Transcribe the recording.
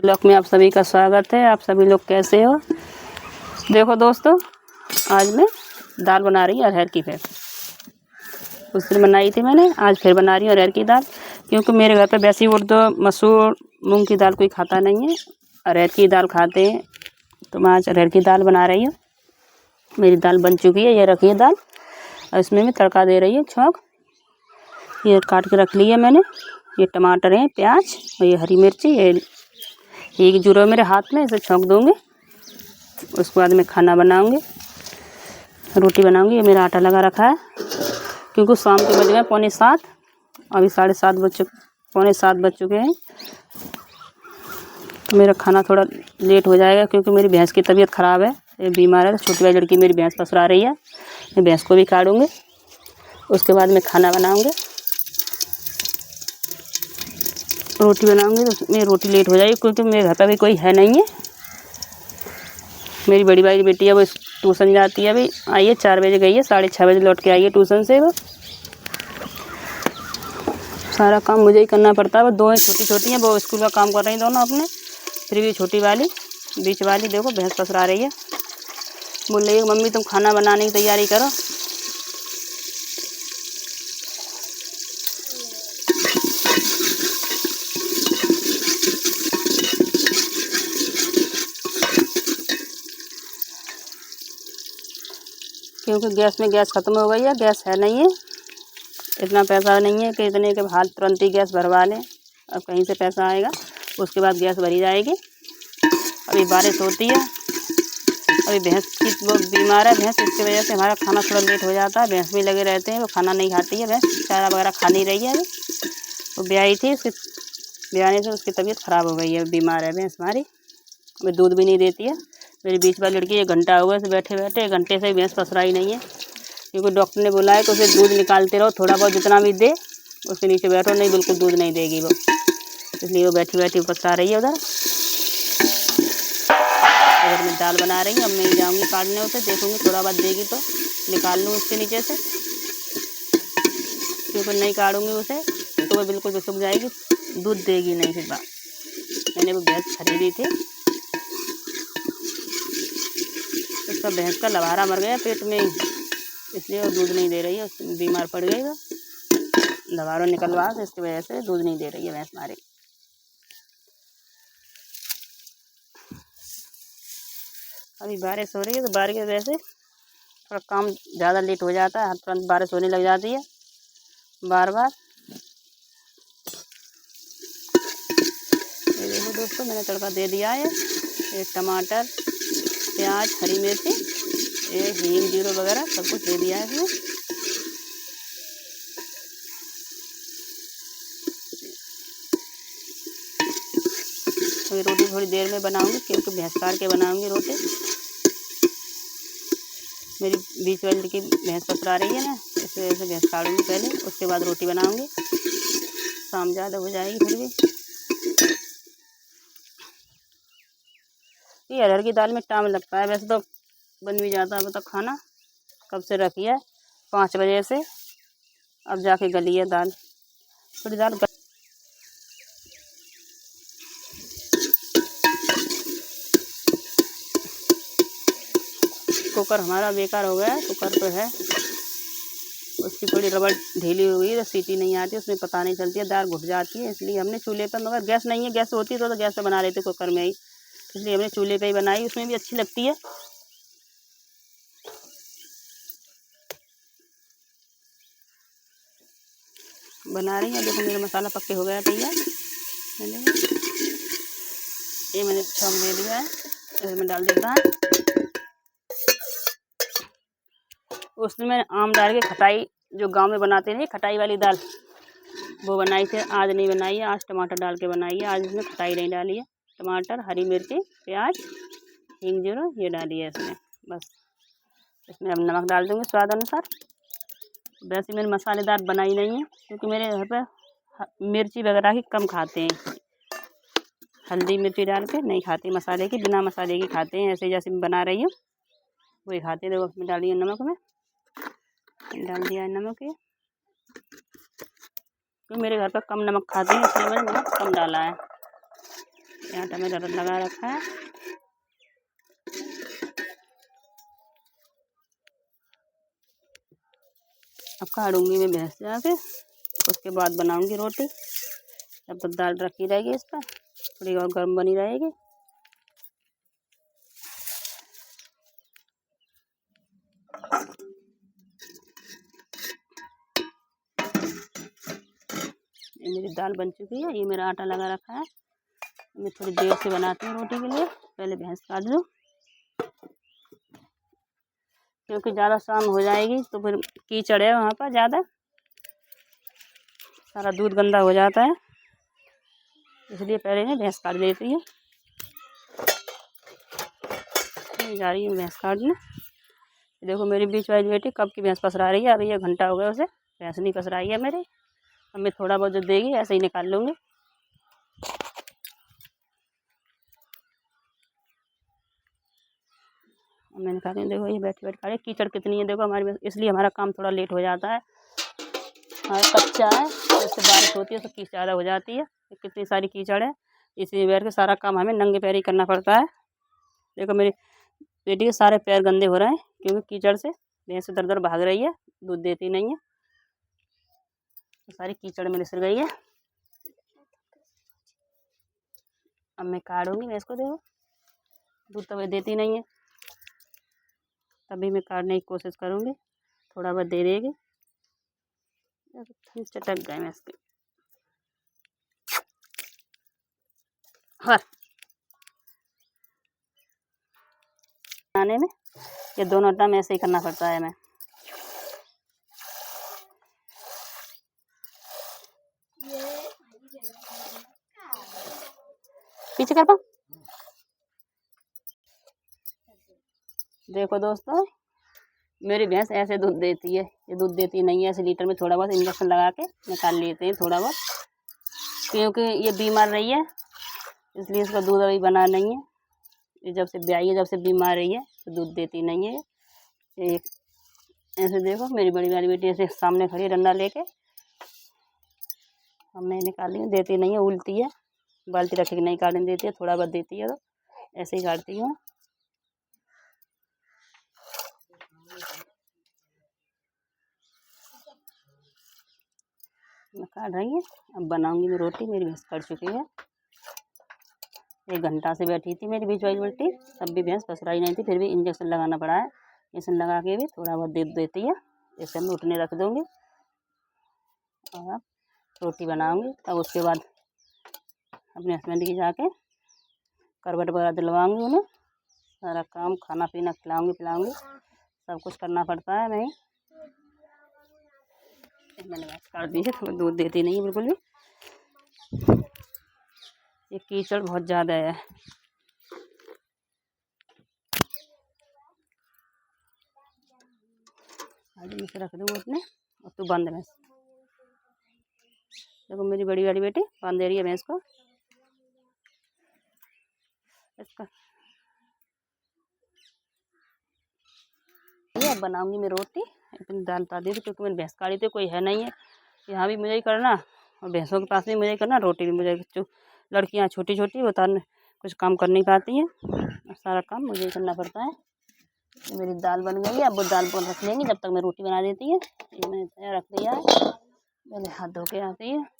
Blog में आप सभी का स्वागत है। आप सभी लोग कैसे हो? देखो दोस्तों, आज मैं दाल बना रही हूँ अरहर की। फिर उस दिन बनाई थी मैंने, आज फिर बना रही हूँ अरहर की दाल। क्योंकि मेरे घर पे वैसी उर्द मसूर मूंग की दाल कोई खाता नहीं है, अरहर की दाल खाते हैं। तो मैं आज अरहर की दाल बना रही हूँ। मेरी दाल बन चुकी है, ये रखी है दाल। और इसमें मैं तड़का दे रही हूँ छौंक। ये काट के रख ली है मैंने। ये टमाटर है, प्याज और ये हरी मिर्ची, ये एक जुरा मेरे हाथ में, इसे छौंक दूँगी। उसके बाद मैं खाना बनाऊँगी, रोटी बनाऊँगी। ये मेरा आटा लगा रखा है क्योंकि शाम के बज गए 6:45, अभी 7:30 बज चुके, 6:45 बज चुके हैं। तो मेरा खाना थोड़ा लेट हो जाएगा क्योंकि मेरी भैंस की तबीयत ख़राब है, ये बीमार है। तो छोटी वाली लड़की मेरी भैंस पसरा रही है, मैं भैंस को भी काटूँगी। उसके बाद मैं खाना बनाऊँगी, रोटी बनाऊँगी। तो मेरी रोटी लेट हो जाएगी क्योंकि मेरे घर पर भी कोई है नहीं है। मेरी बड़ी वाली बेटी है, वो ट्यूशन जाती है, अभी आई है 4 बजे गई है, 6:30 बजे लौट के आई है ट्यूशन से। वो सारा काम मुझे ही करना पड़ता है। वो दो हैं छोटी छोटी हैं, वो स्कूल का काम कर रही हैं दोनों अपने। फिर भी छोटी वाली, बीच वाली देखो भैंस पसरा रही है, बोल रही है मम्मी तुम खाना बनाने की तैयारी करो। क्योंकि गैस में गैस ख़त्म हो गई है, गैस है नहीं है, इतना पैसा नहीं है कि इतने के हाथ तुरंत ही गैस भरवा लें। अब कहीं से पैसा आएगा, उसके बाद गैस भरी जाएगी। अभी बारिश होती है, अभी भैंस की वो बीमार है भैंस, इसकी वजह से हमारा खाना थोड़ा लेट हो जाता है। भैंस भी लगे रहते हैं, वो खाना नहीं खाती है भैंस, चारा वगैरह खा नहीं रही है। अभी वो ब्याई थी, उसकी ब्याने से उसकी तबीयत ख़राब हो गई है, बीमार है भैंस हमारी। वो दूध भी नहीं देती है। मेरी बीच वाली लड़की 1 घंटा हुआ से बैठे बैठे, 1 घंटे से भैंस पसरा ही नहीं है। क्योंकि डॉक्टर ने बोला है कि उसे दूध निकालते रहो, थोड़ा बहुत जितना भी दे, उसके नीचे बैठो, नहीं बिल्कुल दूध नहीं देगी वो। इसलिए वो बैठी बैठी पसरा रही है उधर। अगर मैं दाल बना रही हूँ, अब मैं जाऊँगी काटने, उसे देखूँगी थोड़ा बहुत देगी तो निकाल लूँ उसके नीचे से। क्योंकि नहीं काटूँगी उसे तो वो बिल्कुल भी सूख जाएगी, दूध देगी नहीं। फिर बात, मैंने वो भैंस खरीदी थी, उसका भैंस का लवारा मर गया पेट में ही, इसलिए वो दूध नहीं दे रही है, बीमार पड़ गई। वो लवारों निकलवा तो इसकी वजह से दूध नहीं दे रही है भैंस हमारी। अभी बारिश हो रही है तो बारिश की वजह से थोड़ा काम ज़्यादा लेट हो जाता है, तुरंत बारिश होने लग जाती है बार बार। ये देखो दोस्तों, मैंने तड़का दे दिया है। ये टमाटर, प्याज, हरी मिर्ची, ये हींग, जीरा वगैरह सब कुछ दे दिया है इसमें। तो ये रोटी थोड़ी देर में बनाऊंगी क्योंकि भैंस काट के बनाऊंगी रोटी। मेरी बीच वाली लड़की भैंस पसरा रही है ना, इस वजह से भैंस काटूंगी पहले, उसके बाद रोटी बनाऊंगी। शाम ज़्यादा हो जाएगी फिर भी। ये अरहर की दाल में टाइम लगता है, वैसे तो बन भी जाता है। अब तो खाना कब से रखी है, 5 बजे से, अब जाके गली है दाल। थोड़ी दाल कुकर हमारा बेकार हो गया है, कुकर तो है, उसकी थोड़ी रबड़ ढीली हो गई है, तो सीटी नहीं आती, उसमें पता नहीं चलती है, दाल घुट जाती है। इसलिए हमने चूल्हे पर, मगर गैस नहीं है, गैस होती तो गैस पर बना लेते कुकर में ही, इसलिए हमने चूल्हे पे ही बनाई, उसमें भी अच्छी लगती है। बना रही है। देखो मेरा मसाला पक्के हो गया तैयार, ये मैंने छौंक दे दिया है, इसमें डाल देता है। उसमें मैंने आम डाल के खटाई, जो गांव में बनाते हैं खटाई वाली दाल, वो बनाई थी। आज नहीं बनाई है, आज टमाटर डाल के बनाई है, आज इसमें खटाई नहीं डाली है। टमाटर, हरी मिर्ची, प्याज, हींग, जीरा ये डाली है इसमें बस। इसमें अब नमक डाल दूँगी स्वाद अनुसार। वैसे मैंने मसालेदार बनाई नहीं है क्योंकि मेरे घर पर मिर्ची वगैरह ही कम खाते हैं, हल्दी मिर्ची डाल के नहीं खाते, मसाले की, बिना मसाले की खाते हैं। ऐसे जैसे मैं बना रही हूँ वही खाते हैं। देखो उसमें डाली है नमक, में डाल दिया है नमक। ये तो मेरे घर पर कम नमक खाते हैं, इसलिए मैंने नमक कम डाला है। के आटा में लगा रखा है। अब काढ़ूंगी मैं भैंस जाके, उसके बाद बनाऊंगी रोटी। तब तक दाल रखी रहेगी इस पर, थोड़ी और गर्म बनी रहेगी। ये मेरी दाल बन चुकी है, ये मेरा आटा लगा रखा है। मैं थोड़ी देर से बनाती हूँ रोटी के लिए। पहले भैंस काट लूँ, क्योंकि ज़्यादा शाम हो जाएगी तो फिर कीचड़ है वहाँ पर ज़्यादा, सारा दूध गंदा हो जाता है, इसलिए पहले मैं भैंस काट देती हूँ। जा रही हूँ भैंस काटने। देखो मेरी बीच वाली बेटी कब की भैंस पसरा रही है, अभी 1 घंटा हो गया उसे भैंस नहीं पसराई है मेरी। अब मैं थोड़ा बहुत जो देगी ऐसे ही निकाल लूँगी। मैं निकाली, देखो ये बैठी बैठ खा कीचड़ कितनी है देखो हमारी भैंस, इसलिए हमारा काम थोड़ा लेट हो जाता है। हमारा कच्चा है, जैसे बारिश होती है तो कीचड़ ज़्यादा हो जाती है, कितनी सारी कीचड़ है, इसलिए बैठ के सारा काम हमें नंगे पैर ही करना पड़ता है। देखो मेरी बेटी के सारे पैर गंदे हो रहे हैं, क्योंकि कीचड़ से भैंस इधर उधर भाग रही है, दूध देती नहीं है, सारी कीचड़ में लिसर गई है। अब मैं काढ़ूंगी भैंस को, देखो दूध तो वे देती नहीं है, तभी मैं काटने की कोशिश करूँगी, थोड़ा बहुत दे देगी। चटक गए मैं इसके बनाने में, ये दोनों टाइम ऐसे ही करना पड़ता है। मैं पीछे कर पाऊँ। देखो दोस्तों मेरी भैंस ऐसे दूध देती है, ये दूध देती नहीं है, ऐसे लीटर में थोड़ा बहुत इंजेक्शन लगा के निकाल लेते हैं थोड़ा बहुत, क्योंकि ये बीमार रही है इसलिए इसका दूध अभी बना नहीं है। ये जब से ब्याई है, जब से बीमार रही है तो दूध देती नहीं है। ये ऐसे देखो मेरी बड़ी वाली बेटी ऐसे सामने खड़ी डंडा लेके, अब मैं निकाली हूँ, देती नहीं है, उल्टी है, बाल्टी रखे नहीं काटने देती है, थोड़ा बहुत देती है तो ऐसे ही काटती हूँ। मैं काट रही है, अब बनाऊंगी मैं रोटी। मेरी भैंस कट चुकी है, 1 घंटा से बैठी थी मेरी बीच वाली बेटी, तब भी भैंस पसराई नहीं थी, फिर भी इंजेक्शन लगाना पड़ा है। इंजेक्शन लगा के भी थोड़ा बहुत दूध देती है, इसे मैं उठने रख दूँगी और रोटी बनाऊंगी। तब उसके बाद अपने हस्बैंड की जाके करवट वगैरह दिलवाऊंगी, उन्हें सारा काम खाना पीना खिलाऊंगी पिलाऊंगी, सब कुछ करना पड़ता है। नहीं मैंने भैंस काट दी है, थोड़ा दूध देती नहीं है बिल्कुल भी, ये कीचड़ बहुत ज़्यादा है। आज इसे रख दूँगा अपने, और तू बांध भैंस। देखो मेरी बड़ी वाली बेटी बांध दे रही है भैंस को। इसका ये अब बनाऊंगी मैं रोटी, इतनी दाल पा दी थी क्योंकि मैंने भैंस काटी थी, कोई है नहीं है, यहाँ भी मुझे ही करना और भैंसों के पास भी मुझे ही करना, रोटी भी मुझे। जो लड़कियाँ छोटी छोटी वो तो कुछ काम कर नहीं पाती हैं, सारा काम मुझे ही करना पड़ता है। तो मेरी दाल बन गई है, अब वो दाल को रख लेंगे जब तक मैं रोटी बना देती है। ये मैंने तैयार रख दिया है, पहले हाथ धो के आती है।